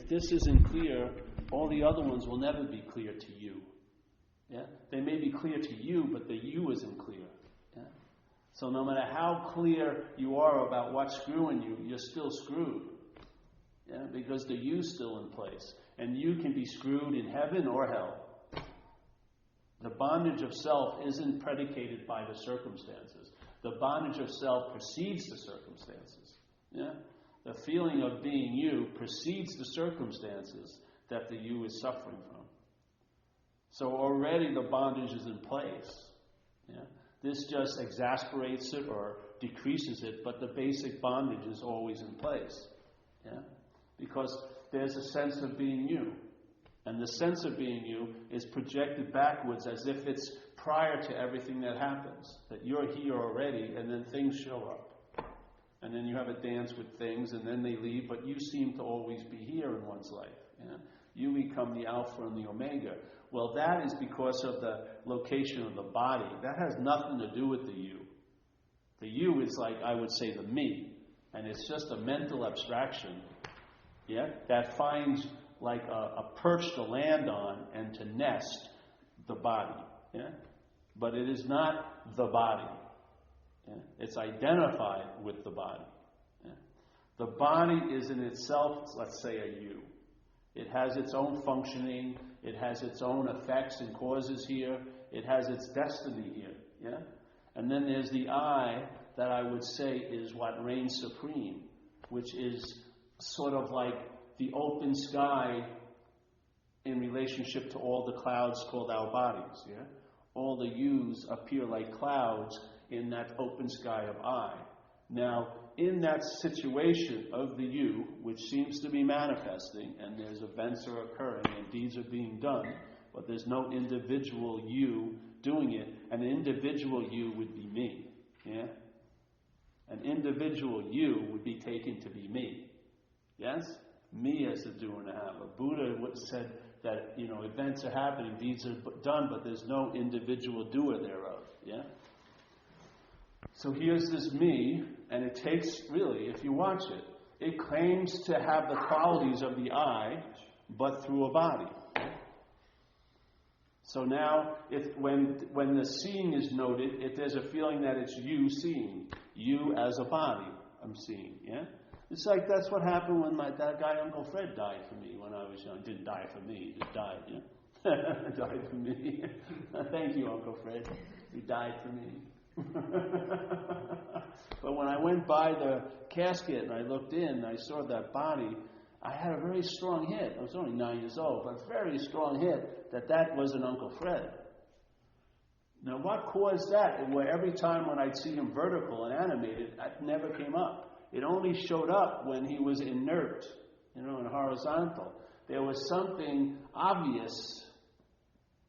if this isn't clear, all the other ones will never be clear to you. Yeah? They may be clear to you, but the you isn't clear. Yeah? So no matter how clear you are about what's screwing you, you're still screwed. Yeah? Because the you's still in place. And you can be screwed in heaven or hell. The bondage of self isn't predicated by the circumstances. The bondage of self precedes the circumstances. Yeah? The feeling of being you precedes the circumstances that the you is suffering from. So already the bondage is in place. Yeah? This just exasperates it or decreases it, but the basic bondage is always in place. Yeah? Because there's a sense of being you. And the sense of being you is projected backwards as if it's prior to everything that happens. That you're here already, and then things show up. And then you have a dance with things, and then they leave, but you seem to always be here in one's life. Yeah? You become the Alpha and the Omega. Well, that is because of the location of the body. That has nothing to do with the you. The you is like, I would say, the me. And it's just a mental abstraction, yeah, that finds like a perch to land on and to nest the body. Yeah? But it is not the body. Yeah? It's identified with the body. Yeah? The body is in itself, let's say, a you. It has its own functioning. It has its own effects and causes here. It has its destiny here. Yeah? And then there's the I that I would say is what reigns supreme, which is sort of like the open sky in relationship to all the clouds called our bodies. Yeah? All the yous appear like clouds in that open sky of I. Now, in that situation of the you, which seems to be manifesting, and there's events are occurring and deeds are being done, but there's no individual you doing it. An individual you would be me. Yeah? An individual you would be taken to be me. Yes? Me as a doer and a have. A Buddha said that, events are happening, deeds are done, but there's no individual doer thereof. Yeah? So here's this me, and it takes, really, if you watch it, it claims to have the qualities of the I, but through a body. So now, when the seeing is noted, there's a feeling that it's you seeing. You as a body, I'm seeing, yeah? It's like that's what happened when that guy Uncle Fred died for me when I was young. Didn't die for me, he just died, yeah? Died for me. Thank you, Uncle Fred. You died for me. But when I went by the casket and I looked in and I saw that body, I had a very strong hit. I was only 9 years old, but a very strong hit that wasn't Uncle Fred. Now what caused that? Where every time when I'd see him vertical and animated, it never came up. It only showed up when he was inert, and horizontal. There was something obvious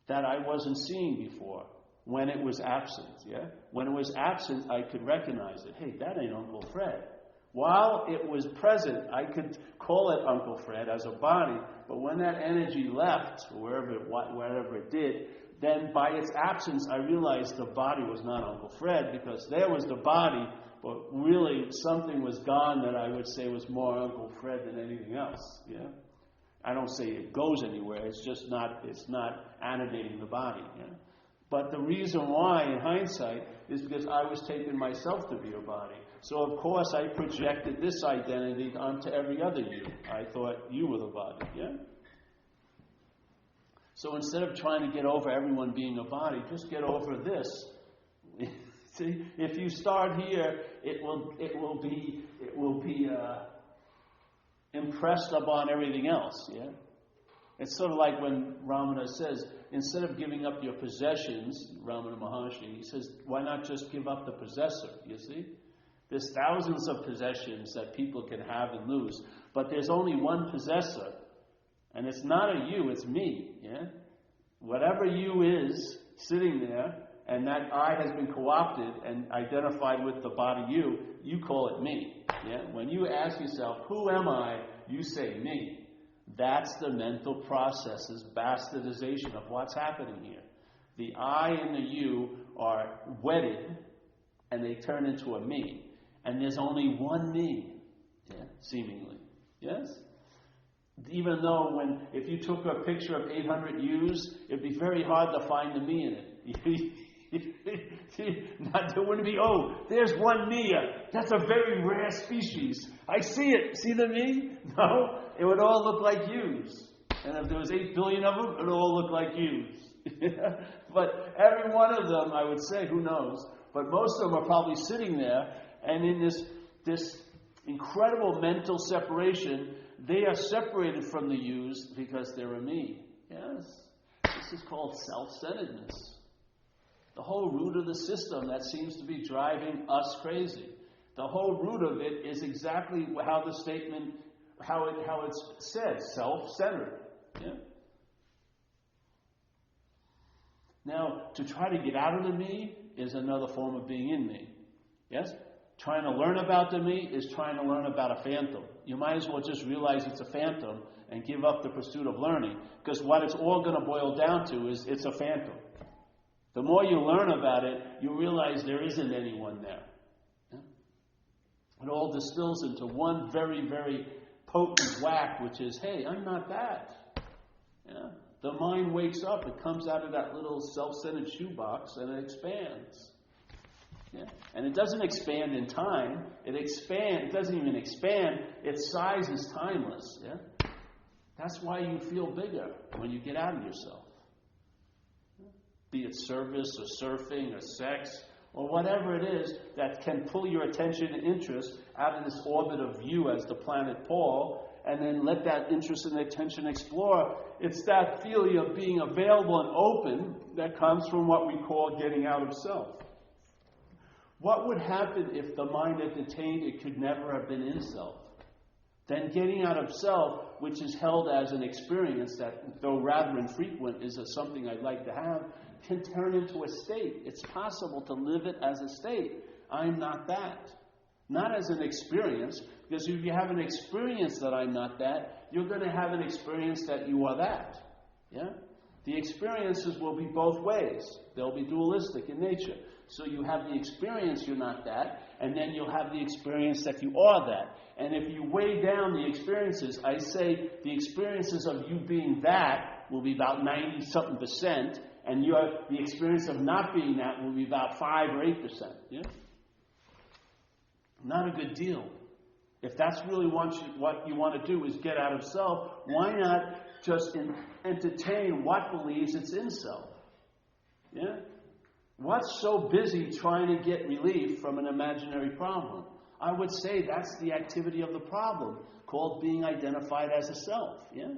that I wasn't seeing before. When it was absent, yeah? When it was absent, I could recognize it. Hey, that ain't Uncle Fred. While it was present, I could call it Uncle Fred as a body, but when that energy left, wherever it did, then by its absence, I realized the body was not Uncle Fred, because there was the body, but really something was gone that I would say was more Uncle Fred than anything else, yeah? I don't say it goes anywhere, it's not animating the body, yeah? But the reason why, in hindsight, is because I was taking myself to be a body. So, of course, I projected this identity onto every other you. I thought you were the body, yeah? So instead of trying to get over everyone being a body, just get over this. See, if you start here, it will be impressed upon everything else, yeah? It's sort of like when Ramana says, instead of giving up your possessions, Ramana Maharshi, he says, why not just give up the possessor, you see? There's thousands of possessions that people can have and lose, but there's only one possessor, and it's not a you, it's me, yeah? Whatever you is sitting there, and that I has been co-opted and identified with the body you call it me, yeah? When you ask yourself, who am I, you say me. That's the mental processes, bastardization of what's happening here. The I and the you are wedded, and they turn into a me. And there's only one me, yeah, seemingly. Yes? Even though if you took a picture of 800 yous, it'd be very hard to find the me in it. There wouldn't be, there's one me. That's a very rare species. I see it. See the me? No, it would all look like yous. And if there was 8 billion of them, it would all look like yous. But every one of them, I would say, who knows? But most of them are probably sitting there, and in this incredible mental separation, they are separated from the yous because they're a me. Yes. This is called self-centeredness. The whole root of the system that seems to be driving us crazy. The whole root of it is exactly how the statement, how it's said, self-centered. Yeah? Now, to try to get out of the me is another form of being in me. Yes? Trying to learn about the me is trying to learn about a phantom. You might as well just realize it's a phantom and give up the pursuit of learning, because what it's all going to boil down to is it's a phantom. The more you learn about it, you realize there isn't anyone there. Yeah? It all distills into one very, very potent whack, which is, hey, I'm not that. Yeah? The mind wakes up, it comes out of that little self-centered shoebox, and it expands. Yeah? And it doesn't expand in time. It doesn't even expand. Its size is timeless. Yeah? That's why you feel bigger when you get out of yourself. Be it service or surfing or sex or whatever it is that can pull your attention and interest out of this orbit of you as the planet Paul, and then let that interest and attention explore. It's that feeling of being available and open that comes from what we call getting out of self. What would happen if the mind had detained it could never have been in self? Then getting out of self, which is held as an experience that, though rather infrequent, is something I'd like to have, can turn into a state. It's possible to live it as a state. I'm not that. Not as an experience, because if you have an experience that I'm not that, you're going to have an experience that you are that. Yeah? The experiences will be both ways. They'll be dualistic in nature. So you have the experience you're not that, and then you'll have the experience that you are that. And if you weigh down the experiences, I say the experiences of you being that will be about 90-something%, and the experience of not being that will be about 5 or 8%. Yeah? Not a good deal. If that's really what you want to do is get out of self, why not just entertain what believes it's in self? Yeah? What's so busy trying to get relief from an imaginary problem? I would say that's the activity of the problem, called being identified as a self. Yeah?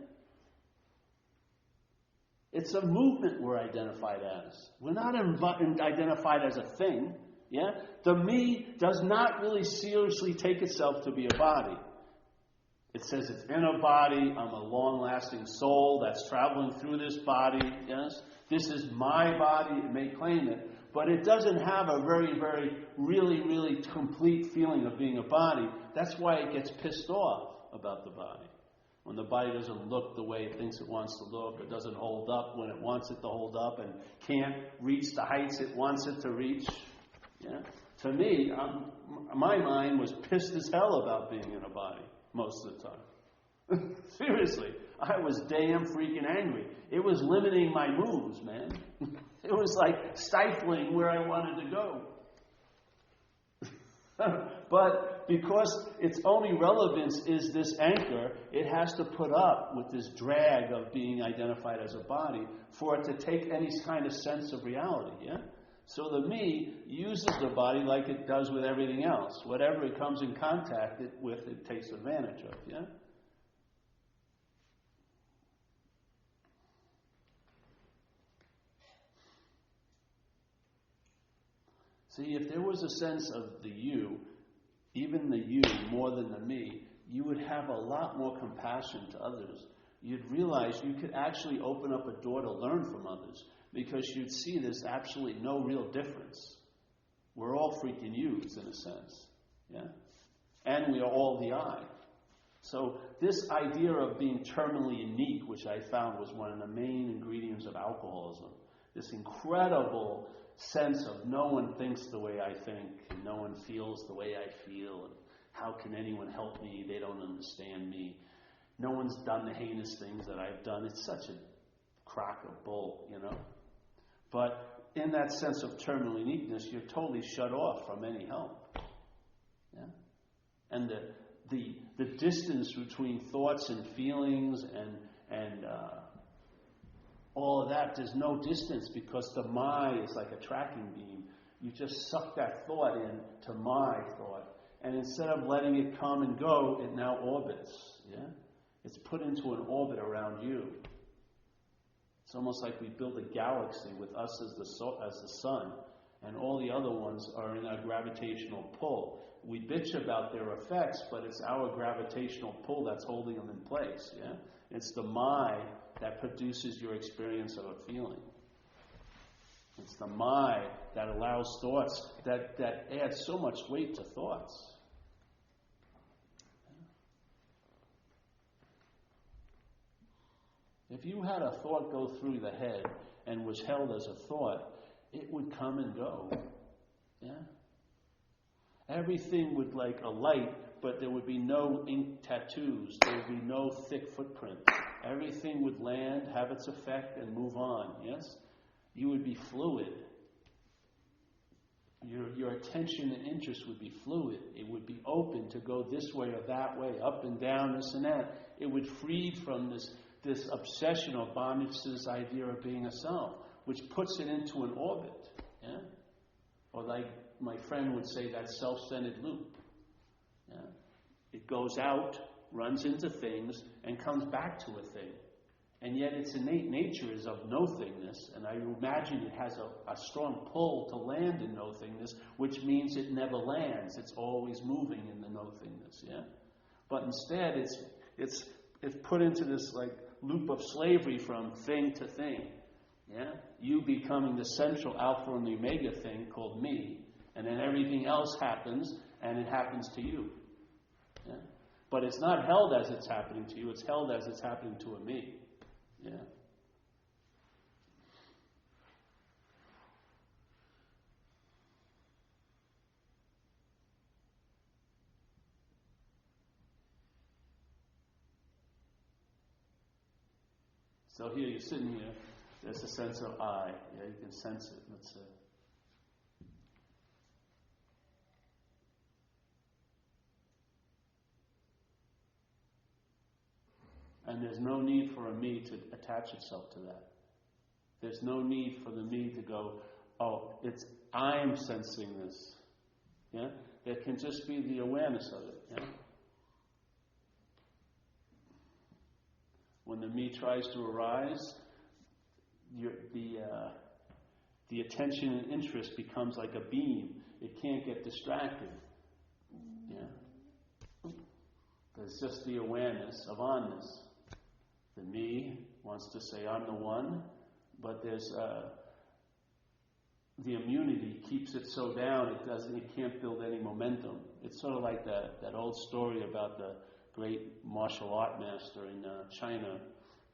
It's a movement we're identified as. We're not identified as a thing. Yeah? The me does not really seriously take itself to be a body. It says it's in a body. I'm a long-lasting soul that's traveling through this body. Yes? This is my body. It may claim it. But it doesn't have a very, very, really, really complete feeling of being a body. That's why it gets pissed off about the body. When the body doesn't look the way it thinks it wants to look, or doesn't hold up when it wants it to hold up, and can't reach the heights it wants it to reach. Yeah? To me, my mind was pissed as hell about being in a body most of the time. Seriously, I was damn freaking angry. It was limiting my moves, man. It was like stifling where I wanted to go. But because its only relevance is this anchor, it has to put up with this drag of being identified as a body for it to take any kind of sense of reality, yeah? So the me uses the body like it does with everything else. Whatever it comes in contact with, it takes advantage of, yeah? See, if there was a sense of the you, even the you more than the me, you would have a lot more compassion to others. You'd realize you could actually open up a door to learn from others, because you'd see there's absolutely no real difference. We're all freaking yous in a sense. Yeah? And we are all the I. So this idea of being terminally unique, which I found was one of the main ingredients of alcoholism, this incredible sense of no one thinks the way I think, and no one feels the way I feel, and how can anyone help me? They don't understand me. No one's done the heinous things that I've done. It's such a crock of bull, you know. But in that sense of terminal uniqueness, you're totally shut off from any help. Yeah? And the distance between thoughts and feelings and all of that, there's no distance because the my is like a tracking beam. You just suck that thought in to my thought. And instead of letting it come and go, it now orbits. Yeah? It's put into an orbit around you. It's almost like we build a galaxy with us as the sun, and all the other ones are in a gravitational pull. We bitch about their effects, but it's our gravitational pull that's holding them in place. Yeah? It's the my that produces your experience of a feeling. It's the my that allows thoughts, that adds so much weight to thoughts. If you had a thought go through the head and was held as a thought, it would come and go. Yeah? Everything would like a light, but there would be no ink tattoos. There would be no thick footprint. Everything would land, have its effect, and move on. Yes? You would be fluid. Your attention and interest would be fluid. It would be open to go this way or that way, up and down, this and that. It would free from this obsession or bondage to this idea of being a self, which puts it into an orbit. Yeah? Or like my friend would say, that self-centered loop. Yeah? It goes out, runs into things, and comes back to a thing. And yet its innate nature is of no-thingness, and I imagine it has a strong pull to land in no-thingness, which means it never lands. It's always moving in the no-thingness. Yeah? But instead, it's put into this like loop of slavery from thing to thing. Yeah? You becoming the central alpha and the omega thing called me, and then everything else happens, and it happens to you. Yeah? But it's not held as it's happening to you, it's held as it's happening to a me. Yeah. So here you're sitting here, there's a sense of I. Yeah, you can sense it, let's say. And there's no need for a me to attach itself to that. There's no need for the me to go, oh, I'm sensing this. Yeah? There can just be the awareness of it. Yeah? When the me tries to arise, the attention and interest becomes like a beam. It can't get distracted. Yeah? There's just the awareness of onness. The me wants to say I'm the one, but there's the immunity keeps it so down it can't build any momentum. It's sort of like that old story about the great martial art master in China.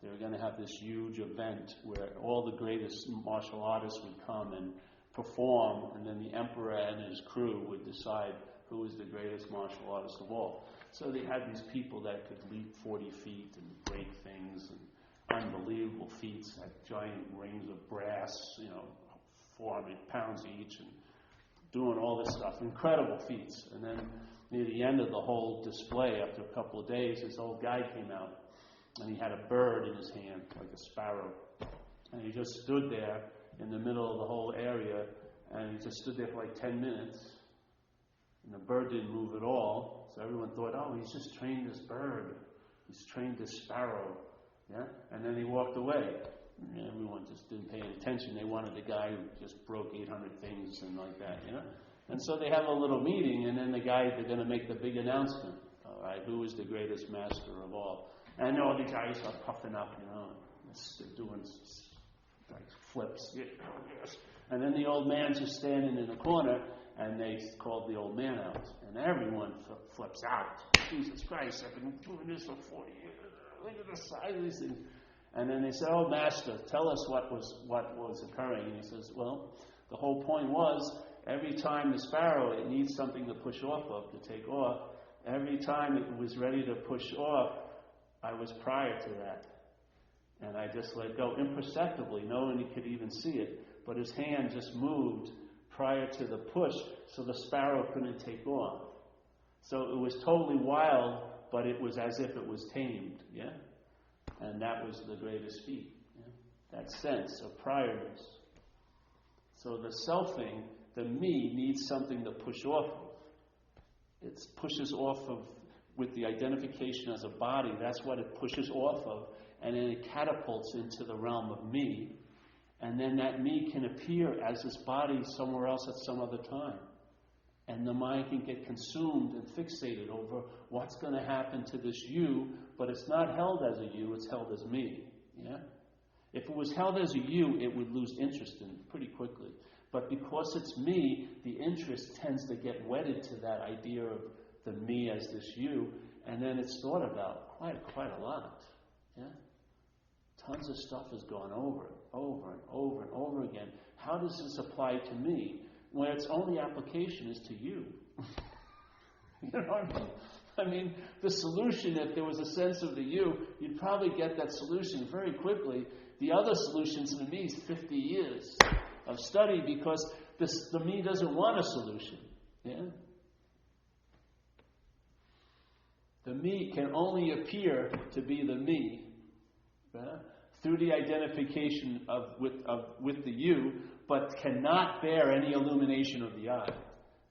They were going to have this huge event where all the greatest martial artists would come and perform, and then the emperor and his crew would decide who was the greatest martial artist of all. So they had these people that could leap 40 feet and break things, and unbelievable feats, had giant rings of brass, 400 pounds each, and doing all this stuff, incredible feats. And then near the end of the whole display, after a couple of days, this old guy came out, and he had a bird in his hand, like a sparrow. And he just stood there in the middle of the whole area, and he just stood there for like 10 minutes. And the bird didn't move at all, so everyone thought, oh, he's just trained this bird. He's trained this sparrow. Yeah? And then he walked away. And everyone just didn't pay any attention. They wanted the guy who just broke 800 things and like that, And so they have a little meeting, and then they're going to make the big announcement. All right, who is the greatest master of all? And all the guys are puffing up, they're doing like flips. Yes. And then the old man's just standing in the corner, and they called the old man out. And everyone flips out. Jesus Christ, I've been doing this for 40 years. Look at the size of these things. And then they said, oh, Master, tell us what was occurring. And he says, well, the whole point was, every time the sparrow, it needs something to push off of, to take off. Every time it was ready to push off, I was prior to that. And I just let go imperceptibly. No one could even see it. But his hand just moved prior to the push, so the sparrow couldn't take off. So it was totally wild, but it was as if it was tamed. Yeah? And that was the greatest feat. Yeah? That sense of priorness. So the selfing, the me, needs something to push off of. It pushes off of, with the identification as a body, that's what it pushes off of, and then it catapults into the realm of me, and then that me can appear as this body somewhere else at some other time. And the mind can get consumed and fixated over what's going to happen to this you, but it's not held as a you, it's held as me. Yeah? If it was held as a you, it would lose interest in it pretty quickly. But because it's me, the interest tends to get wedded to that idea of the me as this you, and then it's thought about quite a lot. Yeah? Tons of stuff has gone over and over again. How does this apply to me? Where its only application is to you. You know what I mean? I mean, the solution, if there was a sense of the you, you'd probably get that solution very quickly. The other solution to the me is 50 years of study, because the me doesn't want a solution. Yeah? The me can only appear to be the me through the identification with the you, but cannot bear any illumination of the I.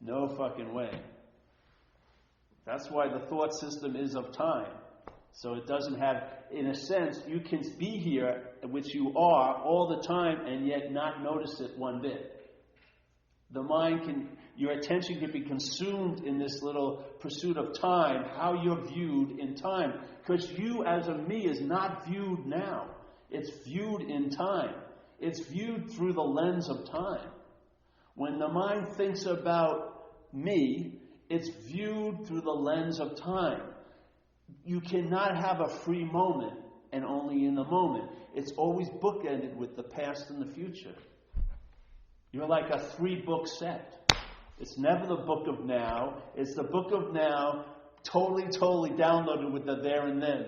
No fucking way. That's why the thought system is of time. So it doesn't have, in a sense, you can be here, which you are, all the time, and yet not notice it one bit. The mind can, your attention can be consumed in this little pursuit of time, how you're viewed in time. Because you as a me is not viewed now. It's viewed in time. It's viewed through the lens of time. When the mind thinks about me, it's viewed through the lens of time. You cannot have a free moment and only in the moment. It's always bookended with the past and the future. You're like a 3-book set. It's never the book of now. It's the book of now, totally downloaded with the there and then.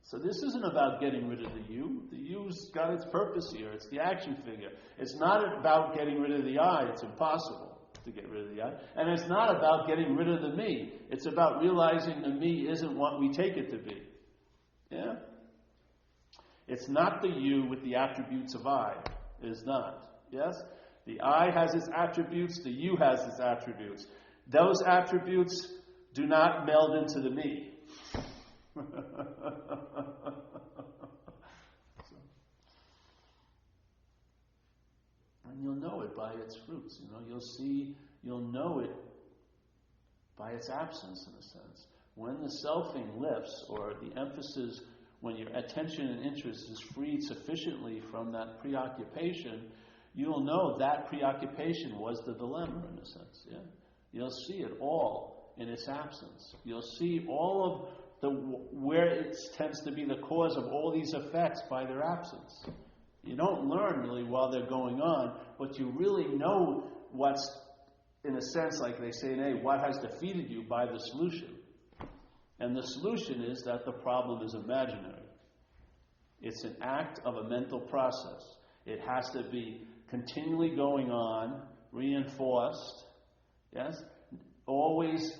So this isn't about getting rid of the you. The you's got its purpose here. It's the action figure. It's not about getting rid of the I. It's impossible to get rid of the I. And it's not about getting rid of the me. It's about realizing the me isn't what we take it to be. Yeah? It's not the you with the attributes of I. It is not. Yes? The I has its attributes. The you has its attributes. Those attributes do not meld into the me. And you'll know it by its fruits. You'll know it by its absence, in a sense. When the selfing lifts, or the emphasis, when your attention and interest is freed sufficiently from that preoccupation, you'll know that preoccupation was the dilemma, in a sense. Yeah? You'll see it all in its absence. You'll see all of where it tends to be the cause of all these effects by their absence. You don't learn really while they're going on, but you really know what's, in a sense, like they say in A, what has defeated you by the solution. And the solution is that the problem is imaginary. It's an act of a mental process. It has to be continually going on, reinforced, yes? Always.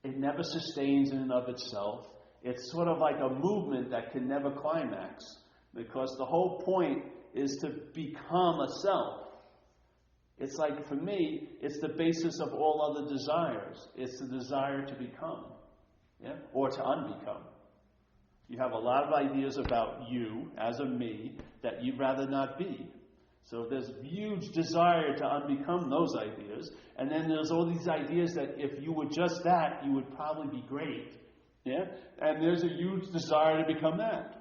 It never sustains in and of itself. It's sort of like a movement that can never climax, because the whole point is to become a self. It's like, for me, it's the basis of all other desires. It's the desire to become, yeah, or to unbecome. You have a lot of ideas about you as a me that you'd rather not be. So there's huge desire to unbecome those ideas. And then there's all these ideas that if you were just that, you would probably be great. Yeah? And there's a huge desire to become that.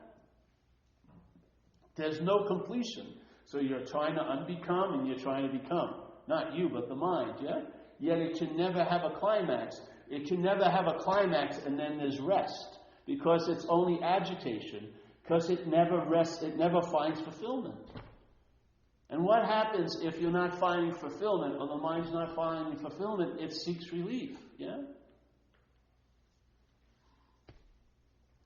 There's no completion. So you're trying to unbecome and you're trying to become. Not you, but the mind, yeah? Yet it can never have a climax. It can never have a climax and then there's rest. Because it's only agitation. Because it never rests, it never finds fulfillment. And what happens if you're not finding fulfillment, or the mind's not finding fulfillment? It seeks relief, yeah?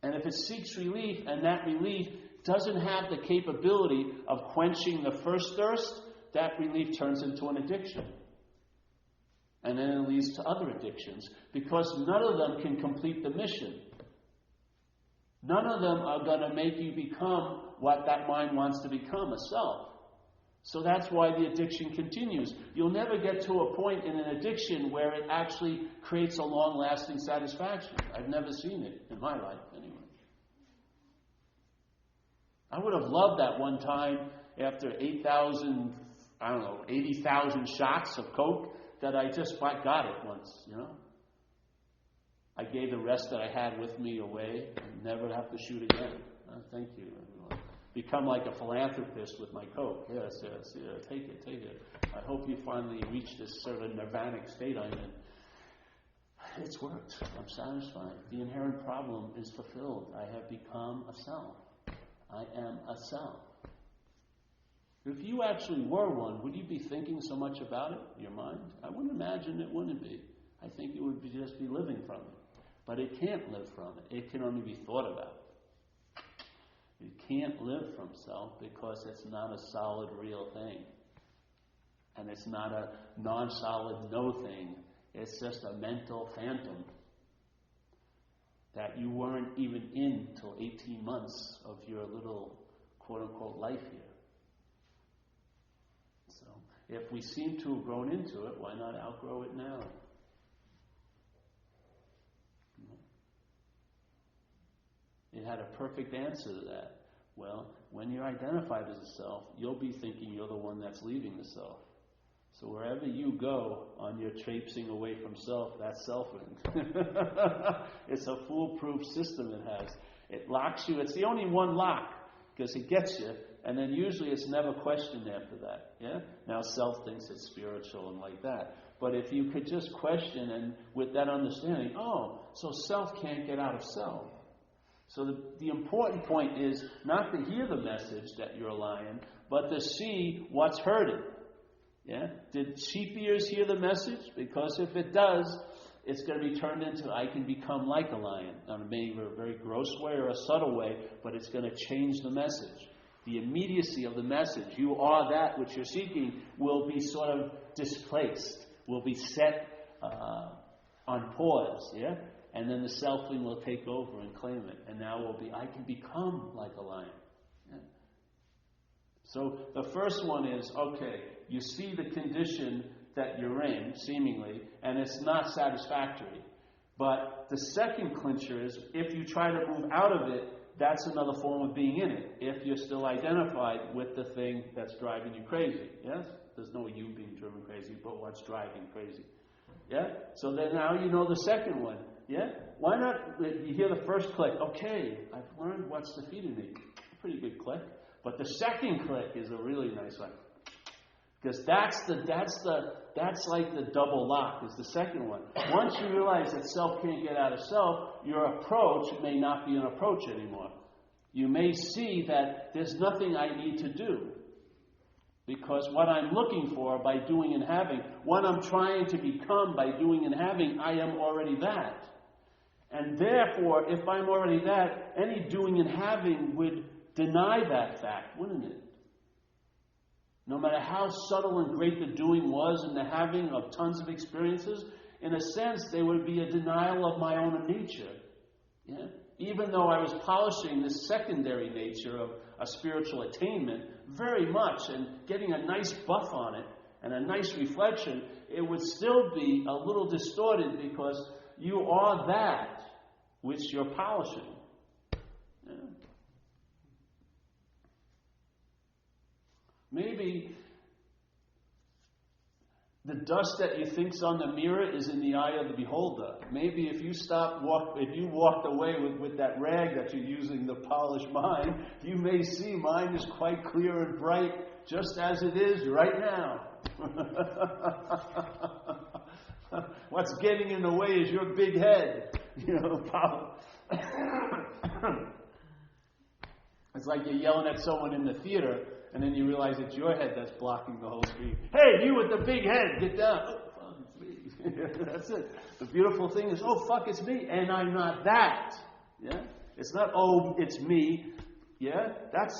And if it seeks relief, and that relief doesn't have the capability of quenching the first thirst, that relief turns into an addiction. And then it leads to other addictions, because none of them can complete the mission. None of them are going to make you become what that mind wants to become, a self. So that's why the addiction continues. You'll never get to a point in an addiction where it actually creates a long-lasting satisfaction. I've never seen it in my life, anyway. I would have loved that one time after 80,000 shots of Coke that I just got it once, you know. I gave the rest that I had with me away and never have to shoot again. Thank you, everyone. Become like a philanthropist with my Coke. Yes, take it. I hope you finally reach this sort of nirvanic state I'm in. It's worked. I'm satisfied. The inherent problem is fulfilled. I have become a self. I am a self. If you actually were one, would you be thinking so much about it, your mind? I wouldn't imagine it wouldn't be. I think it would just be living from it. But it can't live from it. It can only be thought about. It can't live from self because it's not a solid, real thing. And it's not a non-solid no thing. It's just a mental phantom that you weren't even in till 18 months of your little quote-unquote life here. So, if we seem to have grown into it, why not outgrow it now? It had a perfect answer to that. Well, when you're identified as a self, you'll be thinking you're the one that's leaving the self. So wherever you go on your traipsing away from self, that's selfing. It's a foolproof system it has. It locks you. It's the only one lock, because it gets you, and then usually it's never questioned after that. Yeah. Now self thinks it's spiritual and like that. But if you could just question, and with that understanding, so self can't get out of self. So the important point is not to hear the message that you're a lion, but to see what's heard it. Yeah? Did sheep ears hear the message? Because if it does, it's going to be turned into, I can become like a lion. Now, maybe in a very gross way or a subtle way, but it's going to change the message. The immediacy of the message, you are that which you're seeking, will be sort of displaced, will be set on pause, yeah? And then the selfing will take over and claim it. And now will be, I can become like a lion. Yeah? So the first one is, okay, you see the condition that you're in, seemingly, and it's not satisfactory. But the second clincher is, if you try to move out of it, that's another form of being in it. If you're still identified with the thing that's driving you crazy. Yes? There's no you being driven crazy, but what's driving crazy. Yeah? So then now you know the second one. Yeah? Why not, you hear the first click, okay, I've learned what's defeated me. Pretty good click. But the second click is a really nice one. Because that's like the double lock, is the second one. Once you realize that self can't get out of self, your approach may not be an approach anymore. You may see that there's nothing I need to do. Because what I'm looking for by doing and having, what I'm trying to become by doing and having, I am already that. And therefore, if I'm already that, any doing and having would deny that fact, wouldn't it? No matter how subtle and great the doing was and the having of tons of experiences, in a sense, they would be a denial of my own nature. Yeah? Even though I was polishing this secondary nature of a spiritual attainment very much and getting a nice buff on it and a nice reflection, it would still be a little distorted because you are that which you're polishing. Yeah. Maybe the dust that you think's on the mirror is in the eye of the beholder. Maybe if you walked away with that rag that you're using to polish mine, you may see mine is quite clear and bright, just as it is right now. What's getting in the way is your big head. It's like you're yelling at someone in the theater, and then you realize it's your head that's blocking the whole screen. Hey, you with the big head, get down. Oh, fuck, it's me. That's it. The beautiful thing is, oh, fuck, it's me, and I'm not that. Yeah? It's not, oh, it's me. Yeah? That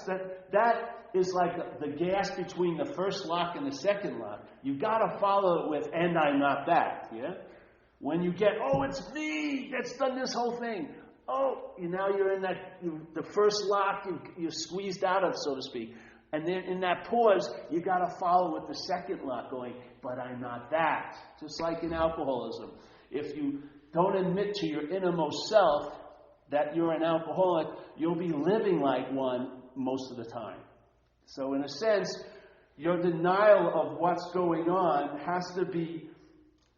is like the gas between the first lock and the second lock. You got to follow it with, and I'm not that. Yeah? When you get, oh, it's me that's done this whole thing. Oh, now you're in the first lock you're squeezed out of, so to speak. And then in that pause, you got to follow with the second lock going, but I'm not that. Just like in alcoholism. If you don't admit to your innermost self that you're an alcoholic, you'll be living like one most of the time. So in a sense, your denial of what's going on has to be,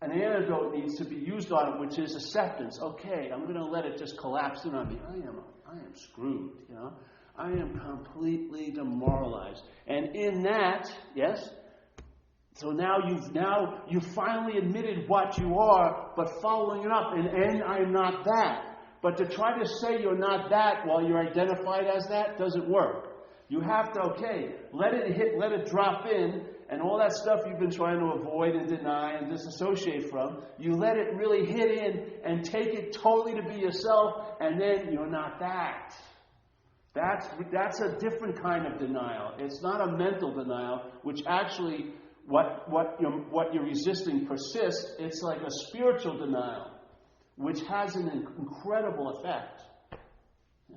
an antidote needs to be used on it, which is acceptance. Okay, I'm going to let it just collapse in on me. I am screwed, you know. I am completely demoralized. And in that, yes, so now you've finally admitted what you are, but following it up, and I'm not that. But to try to say you're not that while you're identified as that doesn't work. You have to, let it hit, let it drop in, and all that stuff you've been trying to avoid and deny and disassociate from, you let it really hit in and take it totally to be yourself, and then you're not that. That's a different kind of denial. It's not a mental denial, which actually, what you're resisting persists. It's like a spiritual denial, which has an incredible effect. Yeah.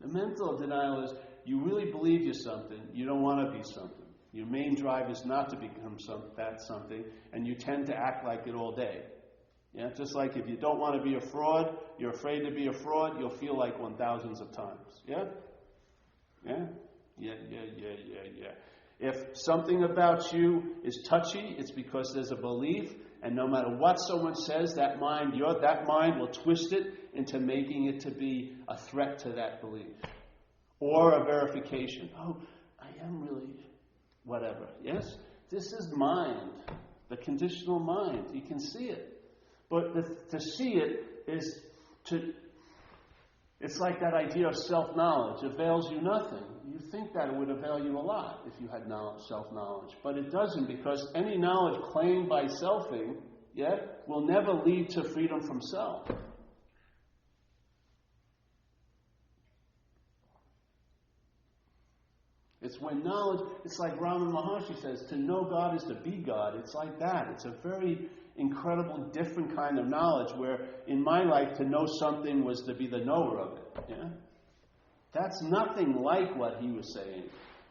The mental denial is you really believe you're something, you don't want to be something. Your main drive is not to become something, and you tend to act like it all day. Yeah, just like if you don't want to be a fraud, you're afraid to be a fraud, you'll feel like one thousands of times. Yeah? Yeah? Yeah. If something about you is touchy, it's because there's a belief, and no matter what someone says, that mind will twist it into making it to be a threat to that belief. Or a verification. Oh, I am really whatever. Yes? This is mind. The conditional mind. You can see it. But to see it is it's like that idea of self-knowledge. It avails you nothing. You think that it would avail you a lot if you had self-knowledge. But it doesn't, because any knowledge claimed by selfing, will never lead to freedom from self. It's when knowledge, it's like Ramana Maharshi says, to know God is to be God. It's like that. It's a very incredible, different kind of knowledge where in my life to know something was to be the knower of it. Yeah? That's nothing like what he was saying.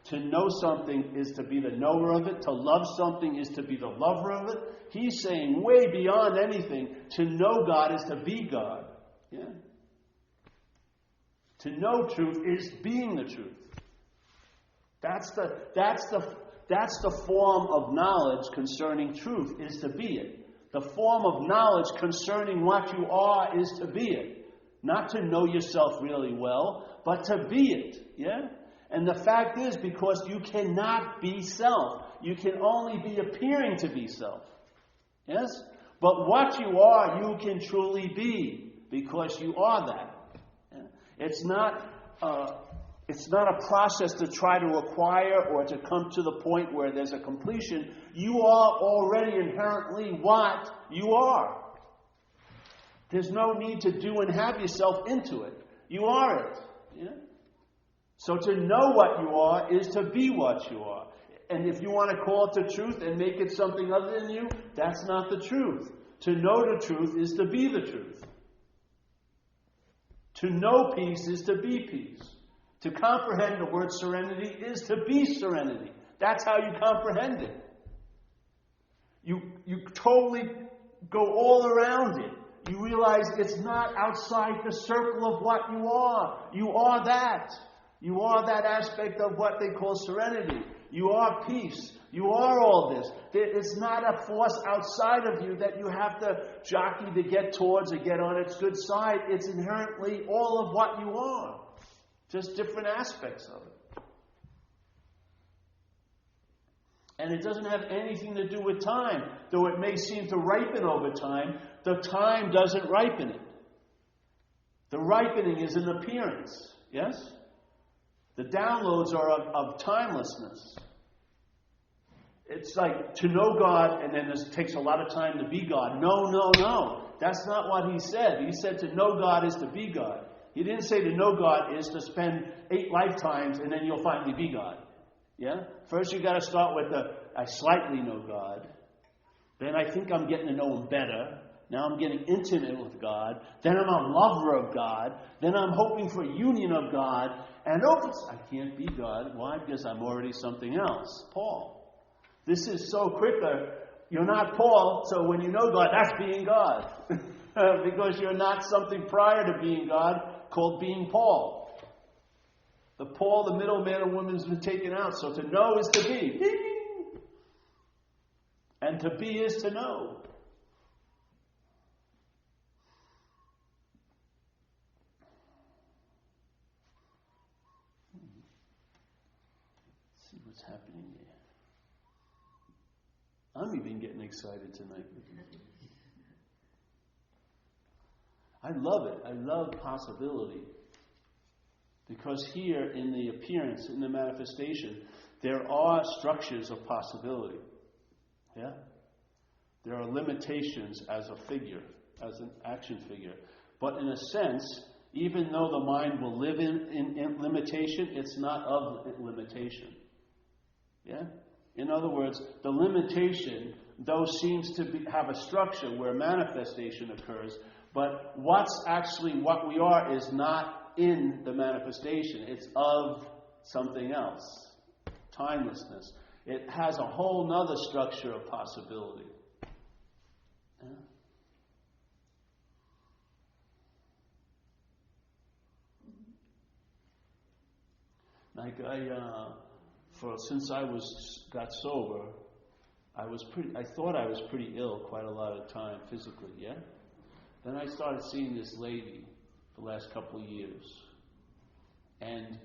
To know something is to be the knower of it. To love something is to be the lover of it. He's saying way beyond anything, to know God is to be God. Yeah? To know truth is being the truth. That's the form of knowledge concerning truth, is to be it. The form of knowledge concerning what you are is to be it. Not to know yourself really well, but to be it. Yeah? And the fact is, because you cannot be self. You can only be appearing to be self. Yes? But what you are, you can truly be, because you are that. Yeah? It's not a process to try to acquire or to come to the point where there's a completion. You are already inherently what you are. There's no need to do and have yourself into it. You are it. Yeah? So to know what you are is to be what you are. And if you want to call it the truth and make it something other than you, that's not the truth. To know the truth is to be the truth. To know peace is to be peace. To comprehend the word serenity is to be serenity. That's how you comprehend it. You totally go all around it. You realize it's not outside the circle of what you are. You are that. You are that aspect of what they call serenity. You are peace. You are all this. It's not a force outside of you that you have to jockey to get towards or get on its good side. It's inherently all of what you are. Just different aspects of it. And it doesn't have anything to do with time. Though it may seem to ripen over time, the time doesn't ripen it. The ripening is an appearance. Yes? The downloads are of timelessness. It's like to know God, and then it takes a lot of time to be God. No. That's not what he said. He said to know God is to be God. He didn't say to know God is to spend 8 lifetimes and then you'll finally be God. Yeah? First you got to start with I slightly know God. Then I think I'm getting to know him better. Now I'm getting intimate with God. Then I'm a lover of God. Then I'm hoping for union of God. And oops, I can't be God. Why? Because I'm already something else. Paul. This is so quicker. You're not Paul, so when you know God, that's being God. Because you're not something prior to being God called being Paul. The Paul, the middle man or woman, has been taken out. So to know is to be. Ding! And to be is to know. Let's see what's happening here. I'm even getting excited tonight. I love it. I love possibility. Because here in the appearance, in the manifestation, there are structures of possibility. Yeah? There are limitations as a figure, as an action figure. But in a sense, even though the mind will live in limitation, it's not of limitation. Yeah? In other words, the limitation, though seems to have a structure where manifestation occurs, but what's actually what we are is not in the manifestation. It's of something else. Timelessness. It has a whole nother structure of possibility. Yeah? Like since I got sober, I thought I was pretty ill quite a lot of time physically, yeah? Then I started seeing this lady the last couple of years. And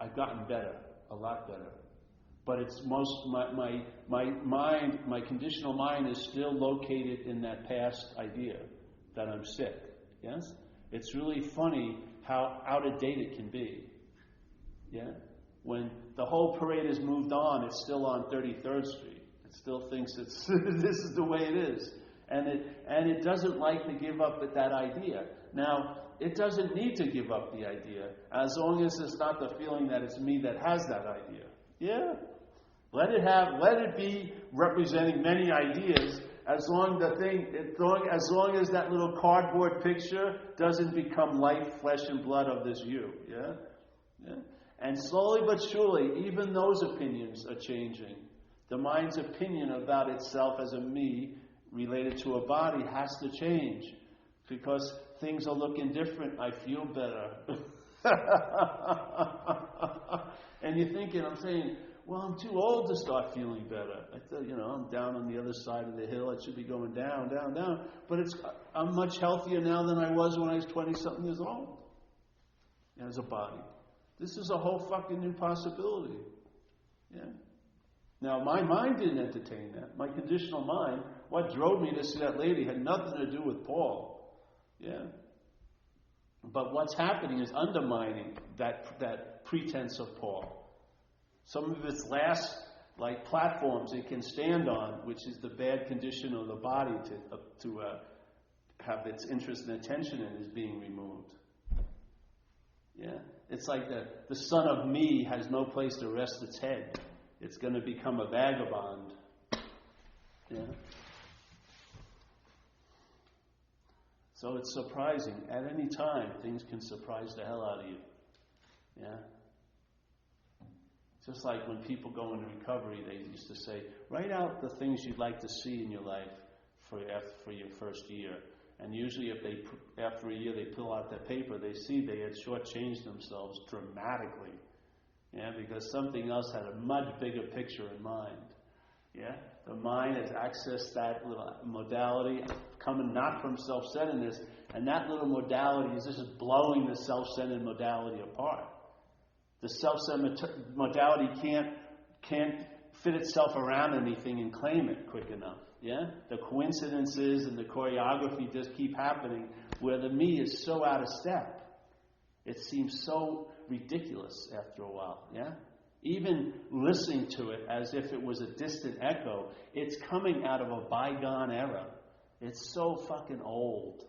I've gotten better, a lot better. But it's my mind, my conditional mind is still located in that past idea that I'm sick. Yes? It's really funny how out of date it can be. Yeah? When the whole parade has moved on, it's still on 33rd Street. It still thinks this is the way it is. And it doesn't like to give up that idea. Now, it doesn't need to give up the idea as long as it's not the feeling that it's me that has that idea. Yeah? Let it be representing many ideas as long as that little cardboard picture doesn't become life, flesh and blood of this you. Yeah? Yeah? And slowly but surely, even those opinions are changing. The mind's opinion about itself as a me related to a body has to change because things are looking different. I feel better. And you're thinking, I'm saying, well, I'm too old to start feeling better. I thought, I'm down on the other side of the hill. I should be going down, down, down. But I'm much healthier now than I was when I was 20-something years old. As a body. This is a whole fucking new possibility. Yeah. Now, my mind didn't entertain that. My conditional mind, what drove me to see that lady had nothing to do with Paul. Yeah. But what's happening is undermining that pretense of Paul. Some of its last, platforms it can stand on, which is the bad condition of the body to have its interest and attention in, is being removed. Yeah. It's like the son of me has no place to rest its head. It's going to become a vagabond. Yeah. So it's surprising. At any time, things can surprise the hell out of you. Yeah. Just like when people go into recovery, they used to say, write out the things you'd like to see in your life for your first year. And usually after a year they pull out that paper, they see they had shortchanged themselves dramatically. Yeah, because something else had a much bigger picture in mind. Yeah, the mind has accessed that little modality coming not from self-centeredness, and that little modality is just blowing the self-centered modality apart. The self-centered modality can't fit itself around anything and claim it quick enough. Yeah? The coincidences and the choreography just keep happening where the me is so out of step. It seems so ridiculous after a while. Yeah? Even listening to it as if it was a distant echo, it's coming out of a bygone era. It's so fucking old.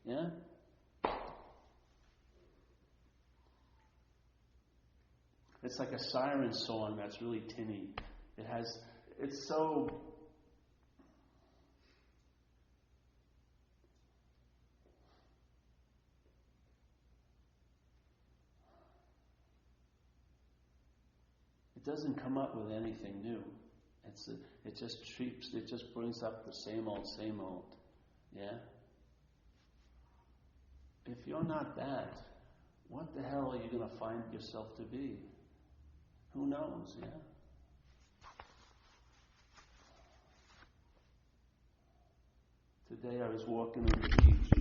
Yeah? It's like a siren song that's really tinny. It's so... It doesn't come up with anything new. It just brings up the same old. Yeah? If you're not that, what the hell are you going to find yourself to be? Who knows, yeah? Today I was walking on the beach.